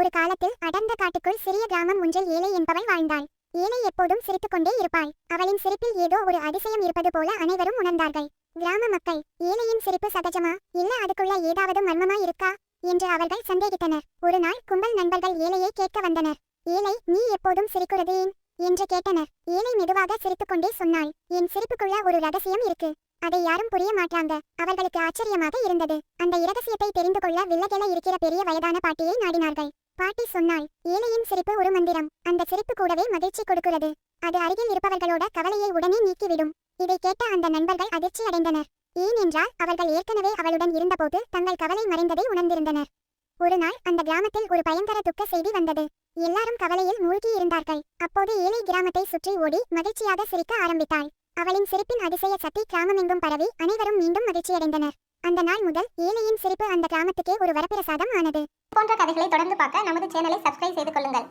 ஒரு காலத்தில் அடர்ந்த காட்டுக்குள் சிறிய கிராமம் ஒன்றில் ஏழை என்பவள் வாழ்ந்தாள். ஏழை எப்போதும் சிரித்துக்கொண்டே இருப்பாள். அவளின் சிரிப்பில் ஏதோ ஒரு அதிசயம் இருப்பது போல அனைவரும் உணர்ந்தார்கள். கிராம மக்கள், ஏழையின் சிரிப்பு சகஜமா, இல்ல அதுக்குள்ள ஏதாவது மர்மமா இருக்கா என்று அவர்கள் சந்தேகித்தனர். ஒரு நாள் கும்பல் நண்பர்கள் ஏழையை கேட்க வந்தனர். ஏழை, நீ எப்போதும் சிரிக்கிறது ஏன் என்று கேட்டனர். ஏழை மெதுவாக சிரித்துக்கொண்டே சொன்னாள், என் சிரிப்புக்குள்ள ஒரு ரகசியம் இருக்கு. அதை யாரும் புரிய மாட்டாங்க. அவர்களுக்கு ஆச்சரியமாக இருந்தது. அந்த இரகசியத்தை தெரிந்து கொள்ள வில்லகெல இருக்கிற பெரிய வயதான பாட்டியை நாடினார்கள். பாட்டி சொன்னாள், ஏழையின் சிரிப்பு ஒரு மந்திரம். அந்த சிரிப்பு கூடவே மகிழ்ச்சி கொடுக்கிறது. அது அருகில் இருப்பவர்களோட கவலையை உடனே நீக்கிவிடும். இதை கேட்ட அந்த நண்பர்கள் அதிர்ச்சி அடைந்தனர். ஏனென்றால் அவர்கள் ஏற்கனவே அவளுடன் இருந்தபோது தங்கள் கவலை மறைந்ததை உணர்ந்திருந்தனர். ஒரு நாள் அந்த கிராமத்தில் ஒரு பயங்கர துக்க செய்தி வந்தது. எல்லாரும் கவலையில் மூழ்கி இருந்தார்கள். அப்போது ஏழை கிராமத்தை சுற்றி ஓடி மகிழ்ச்சியாக சிரிக்க ஆரம்பித்தாள். அவளின் சிரிப்பின் அதிசய சக்தி கிராமமெங்கும் பரவி அனைவரும் மீண்டும் மகிழ்ச்சியடைந்தனர். அந்த நாள் முதல் ஏழையின் சிரிப்பு அந்த கிராமத்துக்கே ஒரு வரப்பிரசாதம் ஆனது. போன்ற கதைகளை தொடர்ந்து பார்க்க நமது சேனலை சப்ஸ்கிரைப் செய்து கொள்ளுங்கள்.